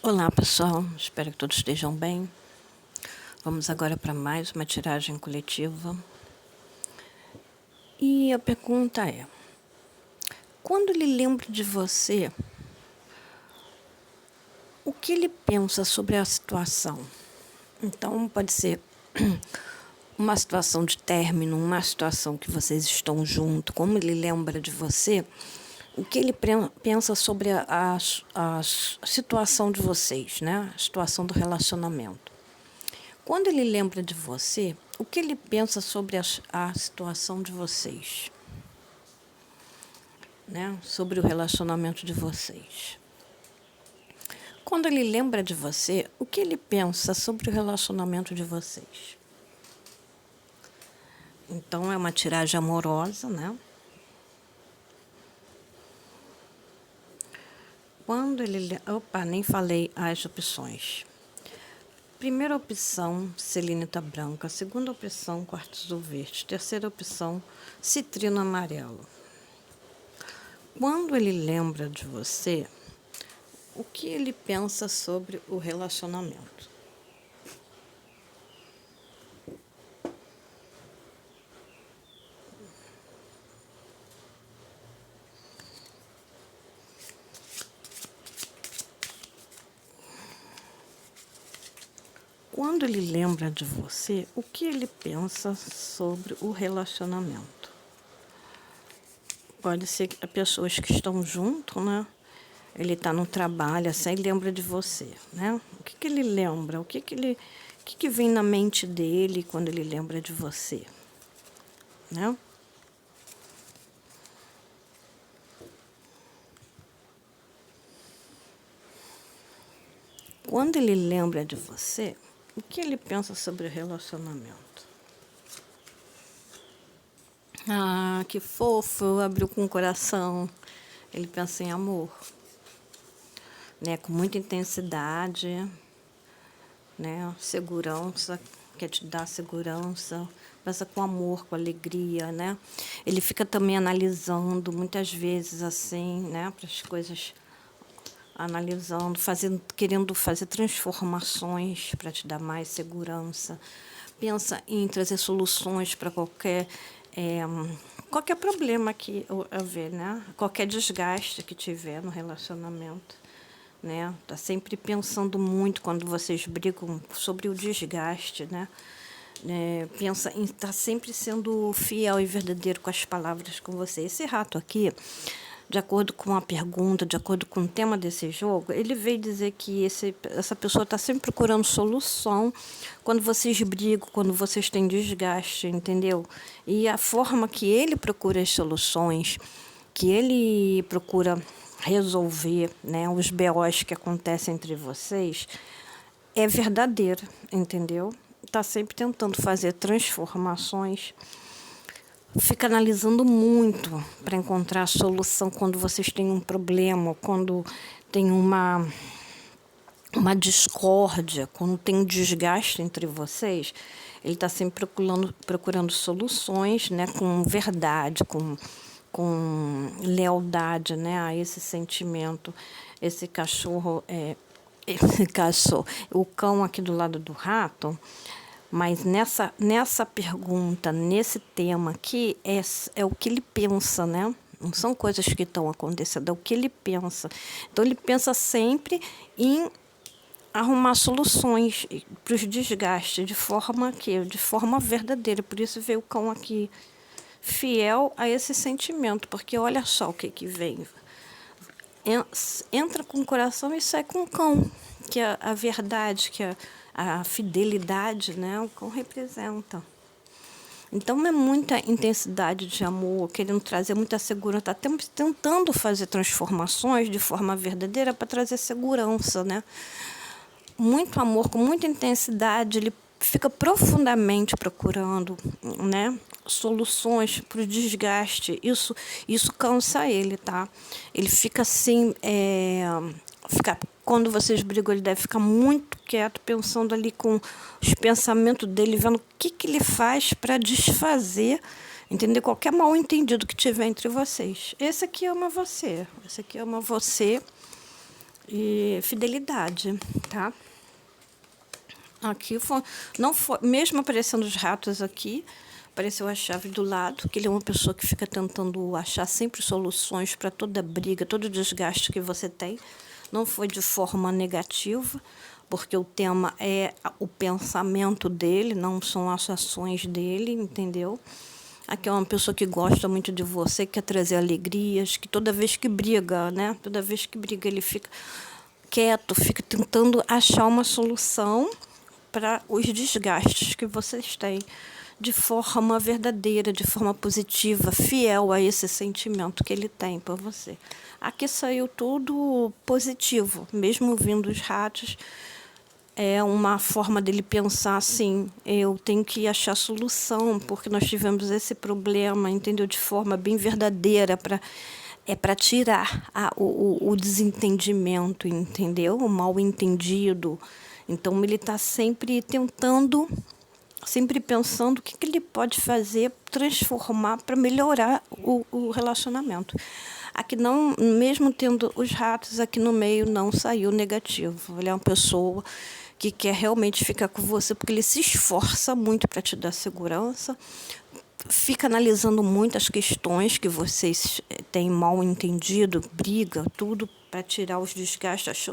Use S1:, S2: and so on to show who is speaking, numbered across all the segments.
S1: Olá, pessoal. Espero que todos estejam bem. Vamos agora para mais uma tiragem coletiva. E a pergunta é: quando ele lembra de você, o que ele pensa sobre a situação? Então, pode ser uma situação de término, uma situação que vocês estão juntos, como ele lembra de você, o que ele pensa sobre a situação de vocês, né? A situação do relacionamento. Quando ele lembra de você, o que ele pensa sobre a situação de vocês, né? Sobre o relacionamento de vocês. Quando ele lembra de você, o que ele pensa sobre o relacionamento de vocês? Então, é uma tiragem amorosa, né? Quando ele... Opa, nem falei as opções. Primeira opção, selenita branca. Segunda opção, quartzo verde. Terceira opção, citrino amarelo. Quando ele lembra de você, o que ele pensa sobre o relacionamento? Quando ele lembra de você, o que ele pensa sobre o relacionamento? Pode ser que pessoas que estão junto, né? Ele está no trabalho, assim, e lembra de você, né? O que ele lembra? O que vem na mente dele quando ele lembra de você, né? Quando ele lembra de você, o que ele pensa sobre o relacionamento? Ah, que fofo, abriu com o coração. Ele pensa em amor, né? Com muita intensidade, né? Segurança, quer te dar segurança. Pensa com amor, com alegria, né? Ele fica também analisando, muitas vezes, assim, né? Para as coisas, analisando, querendo fazer transformações para te dar mais segurança. Pensa em trazer soluções para qualquer problema que haver, né? Qualquer desgaste que tiver no relacionamento, né? Tá sempre pensando muito quando vocês brigam sobre o desgaste, né? Pensa em estar sempre sendo fiel e verdadeiro com as palavras com você. Esse rato aqui, de acordo com a pergunta, de acordo com o tema desse jogo, ele veio dizer que essa pessoa está sempre procurando solução quando vocês brigam, quando vocês têm desgaste, entendeu? E a forma que ele procura as soluções, que ele procura resolver, né, os BOs que acontecem entre vocês, é verdadeira, entendeu? Está sempre tentando fazer transformações, fica analisando muito para encontrar a solução quando vocês têm um problema, quando tem uma discórdia, quando tem um desgaste entre vocês. Ele está sempre procurando soluções, né, com verdade, com lealdade, né, a esse sentimento. Esse cachorro, o cão aqui do lado do rato. Mas nessa pergunta, nesse tema aqui, é o que ele pensa, né? Não são coisas que estão acontecendo, é o que ele pensa. Então, ele pensa sempre em arrumar soluções para os desgastes, de forma verdadeira. Por isso veio o cão aqui, fiel a esse sentimento, porque olha só o que vem. Entra com o coração e sai com o cão, que é a verdade, que é a fidelidade, né? O cão representa. Então, é muita intensidade de amor, querendo trazer muita segurança, está tentando fazer transformações de forma verdadeira para trazer segurança, né? Muito amor, com muita intensidade, ele fica profundamente procurando, né, soluções para o desgaste. Isso cansa ele, tá? Ele fica assim, quando vocês brigam, ele deve ficar muito quieto, pensando ali com os pensamentos dele, vendo o que ele faz para desfazer, entender qualquer mal entendido que tiver entre vocês. Esse aqui ama você, e fidelidade, tá? Aqui foi, não foi, mesmo aparecendo os ratos aqui, apareceu a chave do lado, que ele é uma pessoa que fica tentando achar sempre soluções para toda briga, todo desgaste que você tem. Não foi de forma negativa, porque o tema é o pensamento dele, não são as ações dele, entendeu? Aqui é uma pessoa que gosta muito de você, que quer trazer alegrias, que toda vez que briga, né? Toda vez que briga, ele fica quieto, fica tentando achar uma solução para os desgastes que vocês têm, de forma verdadeira, de forma positiva, fiel a esse sentimento que ele tem por você. Aqui saiu tudo positivo, mesmo vindo os ratos. É uma forma dele pensar assim, eu tenho que achar solução, porque nós tivemos esse problema, entendeu? De forma bem verdadeira, para tirar o desentendimento, entendeu? O mal entendido. Então, ele está sempre tentando, sempre pensando o que ele pode fazer, transformar para melhorar o relacionamento. Aqui não, mesmo tendo os ratos aqui no meio, não saiu negativo. Ele é uma pessoa que quer realmente ficar com você, porque ele se esforça muito para te dar segurança, fica analisando muitas questões que vocês têm mal entendido, briga, tudo para tirar os desgastes,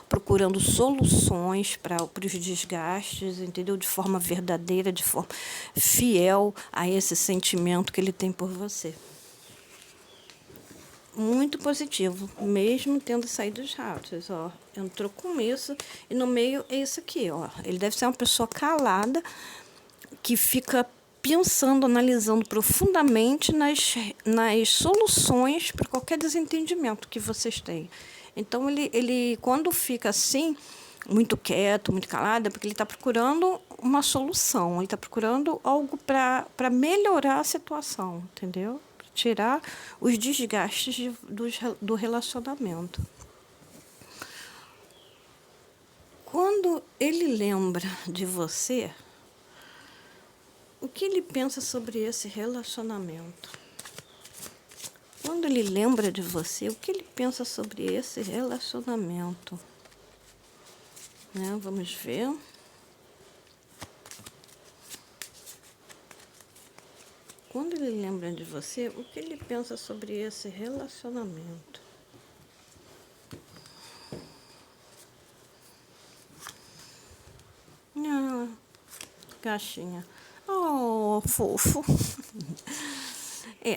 S1: procurando soluções para os desgastes, entendeu? De forma verdadeira, de forma fiel a esse sentimento que ele tem por você. Muito positivo, mesmo tendo saído os ratos, ó. Entrou com isso e no meio é isso aqui, ó. Ele deve ser uma pessoa calada que fica pensando, analisando profundamente nas soluções para qualquer desentendimento que vocês têm. Então, ele quando fica assim, muito quieto, muito calado, é porque ele está procurando uma solução, ele está procurando algo para melhorar a situação, entendeu? Tirar os desgastes do relacionamento. Quando ele lembra de você, o que ele pensa sobre esse relacionamento? Quando ele lembra de você, o que ele pensa sobre esse relacionamento? Né? Vamos ver. Quando ele lembra de você, o que ele pensa sobre esse relacionamento? Ah, caixinha. Oh, fofo.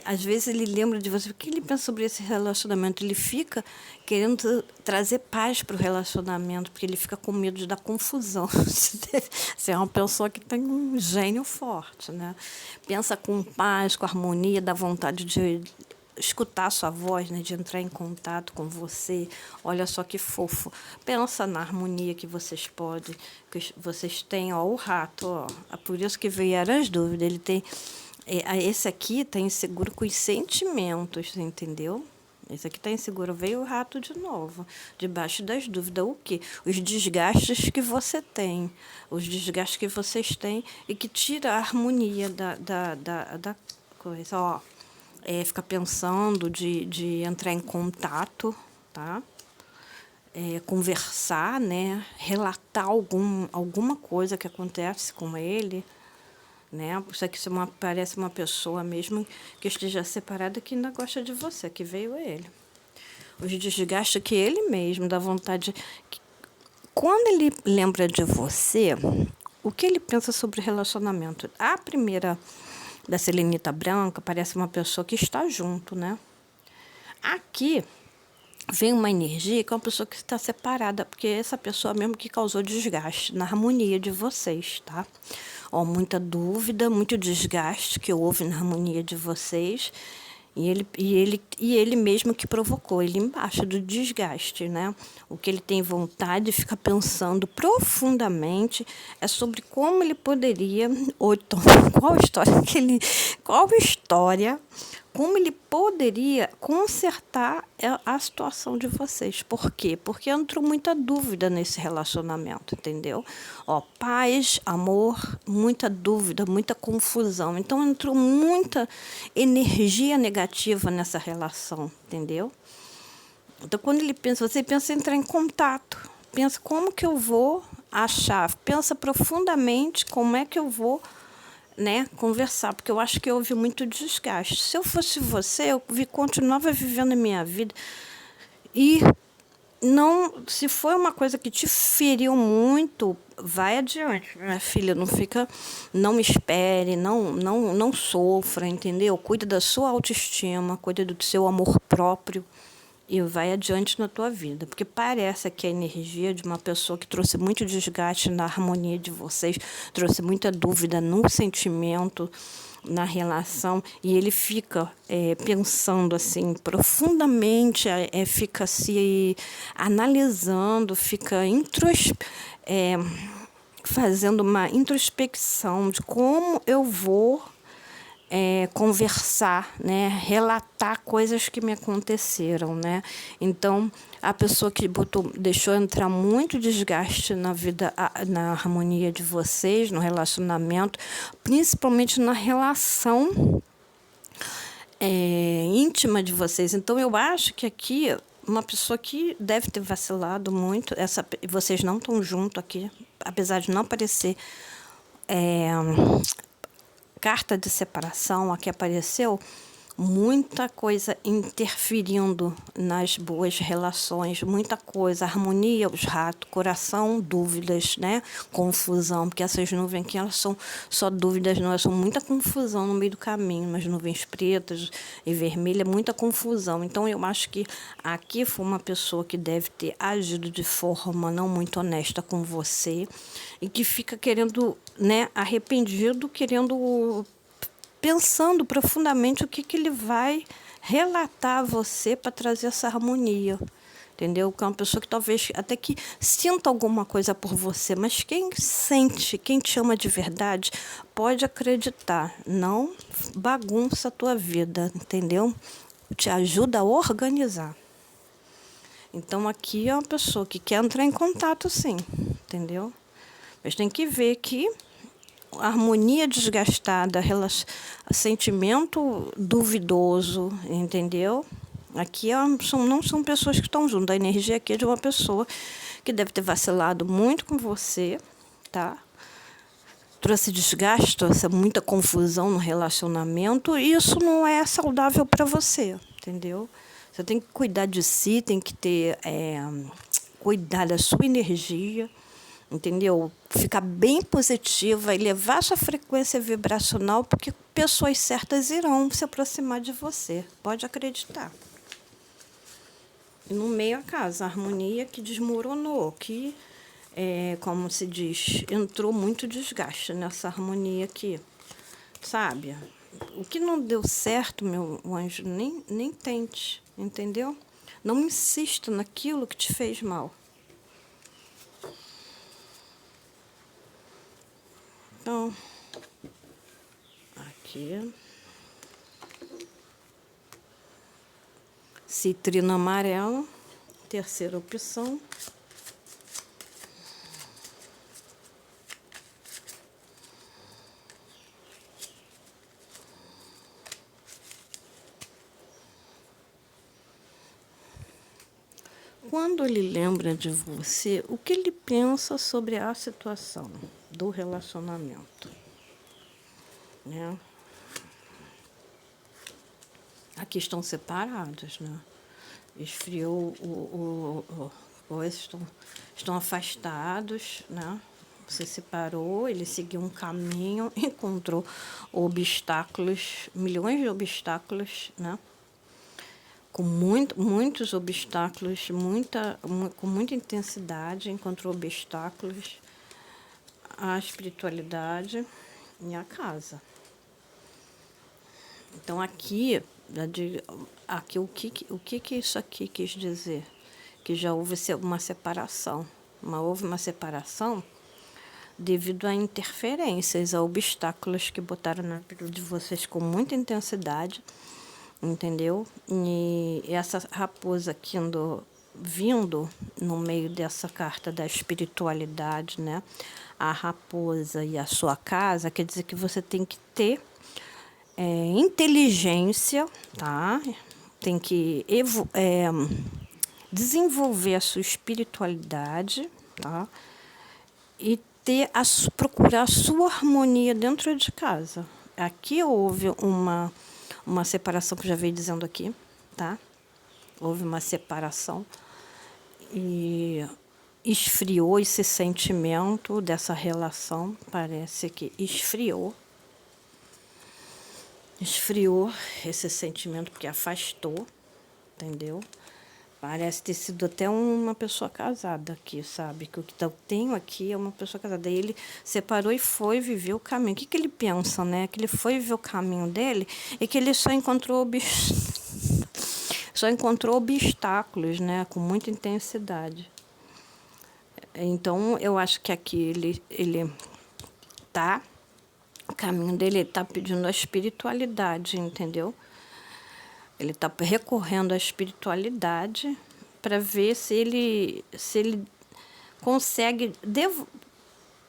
S1: Às vezes ele lembra de você. O que ele pensa sobre esse relacionamento? Ele fica querendo trazer paz para o relacionamento, porque ele fica com medo de dar confusão. Você é uma pessoa que tem um gênio forte, né? Pensa com paz, com harmonia, dá vontade de escutar a sua voz, né? De entrar em contato com você. Olha só que fofo. Pensa na harmonia que vocês podem, que vocês têm, ó, o rato, ó. É por isso que vieram as dúvidas. Ele tem... esse aqui está inseguro com os sentimentos, entendeu? Esse aqui está inseguro. Veio o rato de novo, debaixo das dúvidas. O quê? Os desgastes que você tem, os desgastes que vocês têm e que tira a harmonia da coisa. Ó, fica pensando de entrar em contato, tá? Conversar, né? Relatar alguma coisa que acontece com ele. Né? Isso aqui parece uma pessoa mesmo que esteja separada, que ainda gosta de você, que veio ele. Os desgastes que ele mesmo dá vontade. Quando ele lembra de você, o que ele pensa sobre o relacionamento? A primeira da selenita branca parece uma pessoa que está junto, né? Aqui vem uma energia que é uma pessoa que está separada, porque é essa pessoa mesmo que causou desgaste na harmonia de vocês, tá? Ó, muita dúvida, muito desgaste que houve na harmonia de vocês, e ele mesmo que provocou, ele embaixo do desgaste, né? O que ele tem vontade de ficar pensando profundamente é sobre como ele poderia, ou então, como ele poderia consertar a situação de vocês. Por quê? Porque entrou muita dúvida nesse relacionamento, entendeu? Ó, paz, amor, muita dúvida, muita confusão. Então, entrou muita energia negativa nessa relação, entendeu? Então, quando ele pensa, você pensa em entrar em contato. Pensa como que eu vou achar. Pensa profundamente como é que eu vou, né, conversar. Porque eu acho que houve muito desgaste. Se eu fosse você, eu continuava vivendo a minha vida. E não, se foi uma coisa que te feriu muito, vai adiante, minha filha, não fica, não espere, não sofra, entendeu? Cuida da sua autoestima, cuida do seu amor próprio e vai adiante na tua vida, porque parece que a energia de uma pessoa que trouxe muito desgaste na harmonia de vocês, trouxe muita dúvida no sentimento, na relação, e ele fica pensando assim profundamente, fica se analisando, fica fazendo uma introspecção de como eu vou conversar, né, relatar coisas que me aconteceram, né? Então, a pessoa que deixou entrar muito desgaste na vida, na harmonia de vocês, no relacionamento, principalmente na relação íntima de vocês. Então, eu acho que aqui uma pessoa que deve ter vacilado muito, vocês não estão juntos aqui, apesar de não parecer carta de separação, aqui apareceu muita coisa interferindo nas boas relações, muita coisa, harmonia, os ratos, coração, dúvidas, né? Confusão, porque essas nuvens aqui, elas são só dúvidas, não, elas são muita confusão no meio do caminho, umas nuvens pretas e vermelhas, muita confusão. Então, eu acho que aqui foi uma pessoa que deve ter agido de forma não muito honesta com você e que fica querendo, né, arrependido, pensando profundamente o que ele vai relatar a você para trazer essa harmonia, entendeu? Que é uma pessoa que talvez até que sinta alguma coisa por você, mas quem sente, quem te ama de verdade, pode acreditar, não bagunça a tua vida, entendeu? Te ajuda a organizar. Então, aqui é uma pessoa que quer entrar em contato, sim, entendeu? Mas tem que ver que harmonia desgastada, sentimento duvidoso, entendeu? Aqui não são pessoas que estão juntas. A energia aqui é de uma pessoa que deve ter vacilado muito com você, tá? Trouxe desgaste, trouxe muita confusão no relacionamento, e isso não é saudável para você, entendeu? Você tem que cuidar de si, tem que cuidar da sua energia, entendeu? Ficar bem positiva e levar sua frequência vibracional, porque pessoas certas irão se aproximar de você. Pode acreditar. E no meio a casa, a harmonia que desmoronou, que, como se diz, entrou muito desgaste nessa harmonia aqui, sabe? O que não deu certo, meu anjo, nem tente, entendeu? Não insista naquilo que te fez mal. Então, aqui, citrino amarelo, terceira opção. Quando ele lembra de você, o que ele pensa sobre a situação do relacionamento, né? Aqui estão separados, né? Esfriou estão afastados, né? Se separou, ele seguiu um caminho, encontrou obstáculos, milhões de obstáculos, né? Com muitos obstáculos, com muita intensidade, encontrou obstáculos, a espiritualidade e a casa. Então, aqui o que isso aqui quis dizer? Que já houve uma separação. Houve uma separação devido a interferências, a obstáculos que botaram na vida de vocês com muita intensidade, entendeu? E essa raposa aqui vindo no meio dessa carta da espiritualidade, né? A raposa e a sua casa, quer dizer que você tem que ter inteligência, tá? Tem que desenvolver a sua espiritualidade, tá? E procurar a sua harmonia dentro de casa. Aqui houve uma separação, que eu já veio dizendo aqui, tá? Houve uma separação e esfriou esse sentimento dessa relação, parece que esfriou esse sentimento, porque afastou, entendeu? Parece ter sido até uma pessoa casada aqui, sabe? Que o que eu tenho aqui é uma pessoa casada. Daí ele separou e foi viver o caminho. O que, que ele pensa, né? Que ele foi viver o caminho dele e que ele só encontrou obstáculos, né? Com muita intensidade. Então, eu acho que aqui ele tá... O caminho dele está pedindo a espiritualidade, entendeu? Ele está recorrendo à espiritualidade para ver se ele consegue,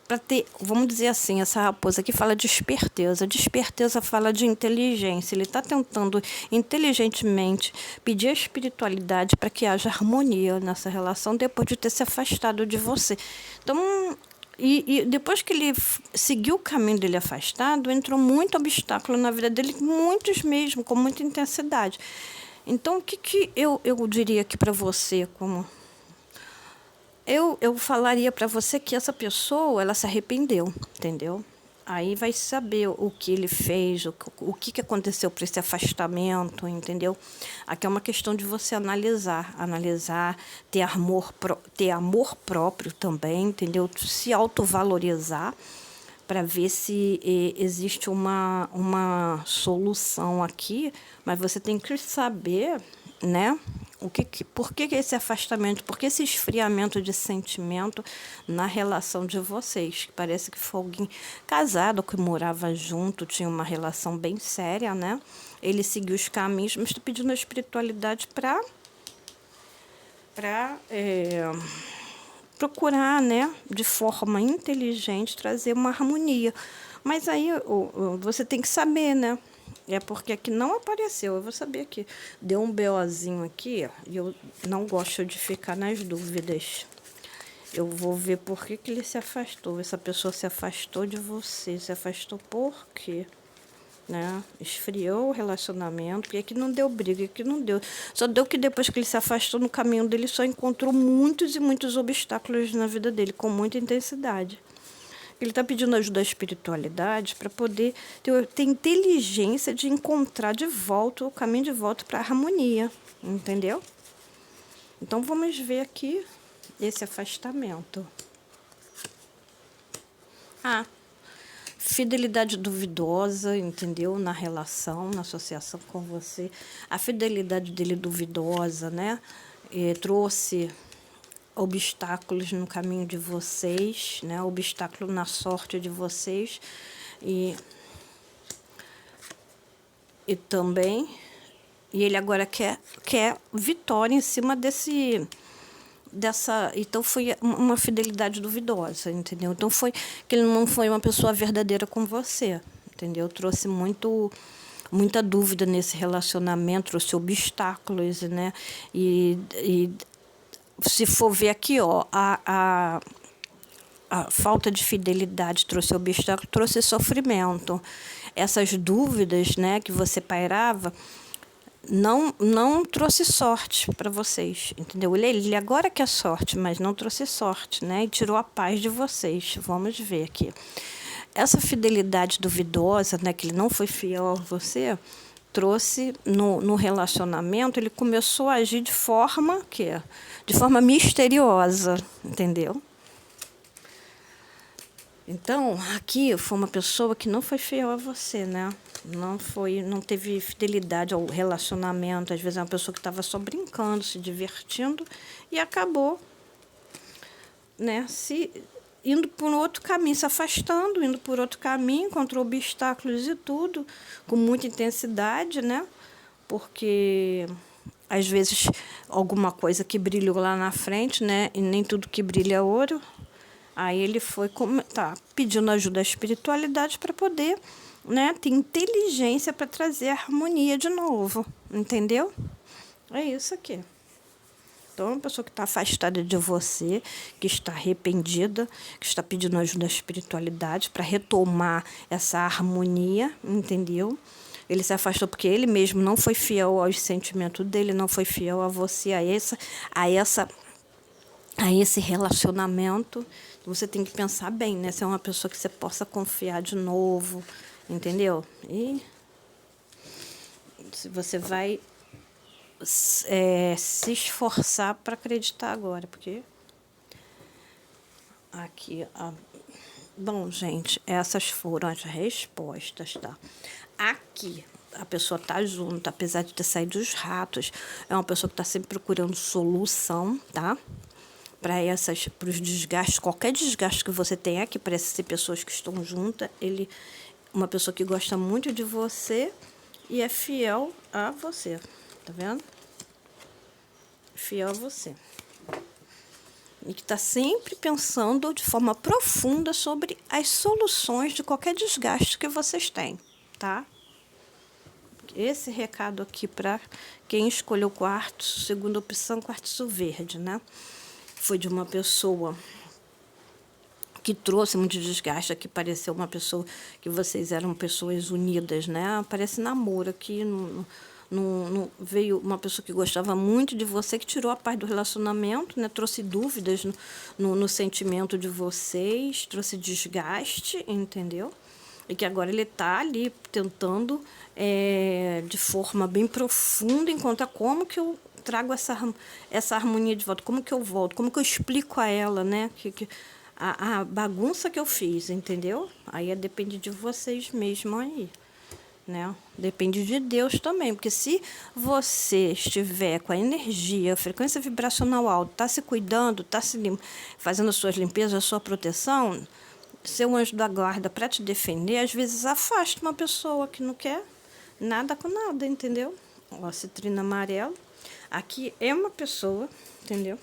S1: para ter, vamos dizer assim, essa raposa aqui fala de esperteza. De esperteza fala de inteligência. Ele está tentando inteligentemente pedir a espiritualidade para que haja harmonia nessa relação depois de ter se afastado de você. Então, e depois que ele seguiu o caminho dele afastado, entrou muito obstáculo na vida dele, muitos mesmo, com muita intensidade. Então, o que eu diria aqui para você, como... Eu falaria para você que essa pessoa, ela se arrependeu, entendeu? Aí vai saber o que ele fez, o que aconteceu para esse afastamento, entendeu? Aqui é uma questão de você analisar, ter amor próprio também, entendeu? Se autovalorizar para ver se existe uma solução aqui, mas você tem que saber, né? Por que esse afastamento, por que esse esfriamento de sentimento na relação de vocês? Parece que foi alguém casado, que morava junto, tinha uma relação bem séria, né? Ele seguiu os caminhos, mas está pedindo a espiritualidade para procurar, né, de forma inteligente, trazer uma harmonia. Mas aí você tem que saber, né? É porque aqui não apareceu. Eu vou saber aqui. Deu um BOzinho aqui, e eu não gosto de ficar nas dúvidas. Eu vou ver por que ele se afastou. Essa pessoa se afastou de você. Se afastou por quê? Né? Esfriou o relacionamento, porque aqui não deu briga, aqui não deu. Só deu que depois que ele se afastou no caminho dele, só encontrou muitos e muitos obstáculos na vida dele, com muita intensidade. Ele está pedindo ajuda à espiritualidade para poder ter inteligência de encontrar de volta o caminho de volta para a harmonia, entendeu? Então, vamos ver aqui esse afastamento. Fidelidade duvidosa, entendeu? Na relação, na associação com você. A fidelidade dele duvidosa, né? Trouxe obstáculos no caminho de vocês, né? Obstáculo na sorte de vocês. E também... E ele agora quer vitória em cima então foi uma fidelidade duvidosa, entendeu? Então foi que ele não foi uma pessoa verdadeira com você, entendeu? Trouxe muita dúvida nesse relacionamento, trouxe obstáculos, né? E se for ver aqui, ó, a falta de fidelidade trouxe obstáculo, trouxe sofrimento. Essas dúvidas, né, que você pairava, não trouxe sorte para vocês, entendeu? Ele agora quer sorte, mas não trouxe sorte, né? E tirou a paz de vocês. Vamos ver aqui. Essa fidelidade duvidosa, né, que ele não foi fiel a você, trouxe no relacionamento, ele começou a agir de forma misteriosa, entendeu? Então, aqui foi uma pessoa que não foi fiel a você, né? Não teve fidelidade ao relacionamento. Às vezes é uma pessoa que estava só brincando, se divertindo e acabou, né, indo por outro caminho, se afastando, indo por outro caminho, encontrou obstáculos e tudo, com muita intensidade, né? Porque às vezes alguma coisa que brilhou lá na frente, né? E nem tudo que brilha é ouro. Aí ele foi pedindo ajuda à espiritualidade para poder, né, ter inteligência para trazer a harmonia de novo, entendeu? É isso aqui. Então, é uma pessoa que está afastada de você, que está arrependida, que está pedindo ajuda da espiritualidade para retomar essa harmonia, entendeu? Ele se afastou porque ele mesmo não foi fiel aos sentimentos dele, não foi fiel a você, a esse relacionamento. Você tem que pensar bem, né? Se é uma pessoa que você possa confiar de novo, entendeu? E se você vai se esforçar para acreditar agora, porque aqui, bom, gente, essas foram as respostas, tá? Aqui, a pessoa tá junto, apesar de ter saído dos ratos, é uma pessoa que está sempre procurando solução, tá? Para os desgastes, qualquer desgaste que você tenha, que parece ser pessoas que estão juntas, uma pessoa que gosta muito de você e é fiel a você, tá vendo? Fiel a você. E que está sempre pensando de forma profunda sobre as soluções de qualquer desgaste que vocês têm, tá? Esse recado aqui para quem escolheu quartzo, segunda opção, quartzo verde, né? Foi de uma pessoa que trouxe muito desgaste, que pareceu uma pessoa que vocês eram pessoas unidas, né? Parece namoro aqui, veio uma pessoa que gostava muito de você, que tirou a paz do relacionamento, né? Trouxe dúvidas no sentimento de vocês, trouxe desgaste, entendeu? E que agora ele está ali tentando, de forma bem profunda, encontrar como que eu trago essa harmonia de volta, como que eu volto, como que eu explico a ela, né? A bagunça que eu fiz, entendeu? Aí depende de vocês mesmos aí, né? Depende de Deus também, porque se você estiver com a energia, a frequência vibracional alta, está se cuidando, está fazendo as suas limpezas, a sua proteção, seu anjo da guarda para te defender, às vezes afasta uma pessoa que não quer nada com nada, entendeu? Ó, citrina amarela. Aqui é uma pessoa, entendeu?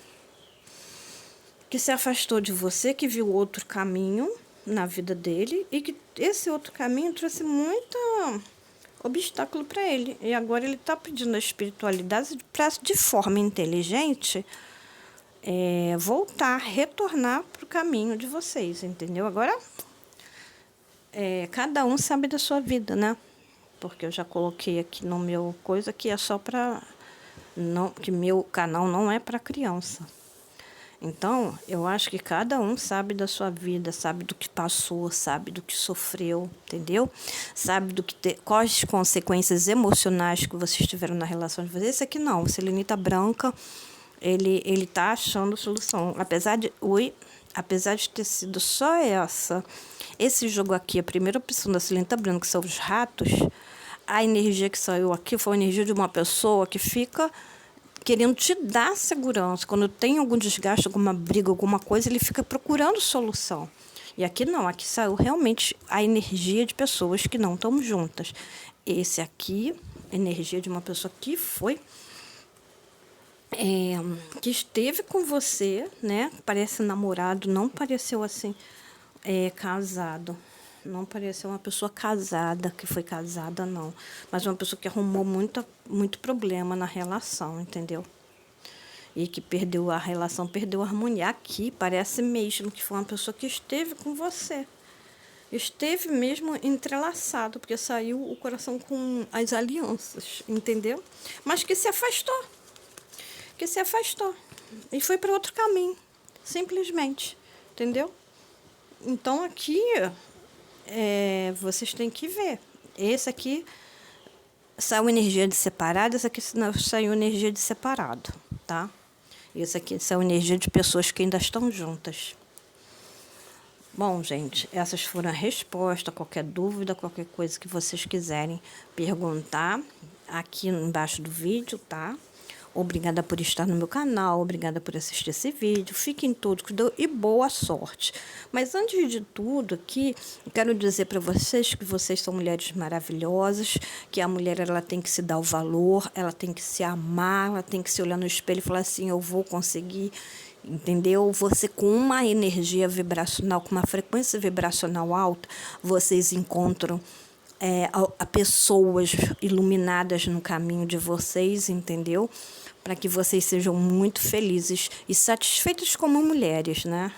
S1: Que se afastou de você, que viu outro caminho na vida dele e que esse outro caminho trouxe muito obstáculo para ele. E agora ele está pedindo a espiritualidade para, de forma inteligente, voltar, retornar para o caminho de vocês, entendeu? Agora, cada um sabe da sua vida, né? Porque eu já coloquei aqui no meu coisa que é só para... que meu canal não é para criança. Então, eu acho que cada um sabe da sua vida, sabe do que passou, sabe do que sofreu, entendeu? Sabe quais consequências emocionais que vocês tiveram na relação de vocês. Esse aqui não, o selenita branca, ele tá achando solução. Apesar de ter sido só esse jogo aqui, a primeira opção da selenita branca, que são os ratos, a energia que saiu aqui foi a energia de uma pessoa que fica querendo te dar segurança. Quando tem algum desgaste, alguma briga, alguma coisa, ele fica procurando solução. E aqui não, aqui saiu realmente a energia de pessoas que não estão juntas. Esse aqui, energia de uma pessoa que foi... que esteve com você, né? Parece namorado, não pareceu assim, casado. Não pareceu uma pessoa casada, que foi casada, não. Mas uma pessoa que arrumou muito problema na relação, entendeu? E que perdeu a relação, perdeu a harmonia. Aqui parece mesmo que foi uma pessoa que esteve com você. Esteve mesmo entrelaçado, porque saiu o coração com as alianças, entendeu? Mas que se afastou. Que se afastou. E foi para outro caminho, simplesmente, entendeu? Então, aqui... vocês têm que ver. Esse aqui saiu energia de separado, esse aqui saiu energia de separado, tá? Esse aqui saiu energia de pessoas que ainda estão juntas. Bom, gente, essas foram a resposta. Qualquer dúvida, qualquer coisa que vocês quiserem perguntar aqui embaixo do vídeo, tá? Obrigada por estar no meu canal, obrigada por assistir esse vídeo. Fiquem todos com Deus e boa sorte. Mas antes de tudo aqui, quero dizer para vocês que vocês são mulheres maravilhosas, que a mulher ela tem que se dar o valor, ela tem que se amar, ela tem que se olhar no espelho e falar assim, eu vou conseguir, entendeu? Você com uma energia vibracional, com uma frequência vibracional alta, vocês encontram a pessoas iluminadas no caminho de vocês, entendeu? para que vocês sejam muito felizes e satisfeitas como mulheres, né?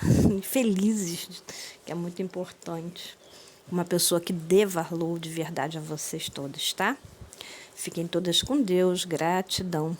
S1: Felizes, que é muito importante. Uma pessoa que dê valor de verdade a vocês todos, tá? Fiquem todas com Deus. Gratidão.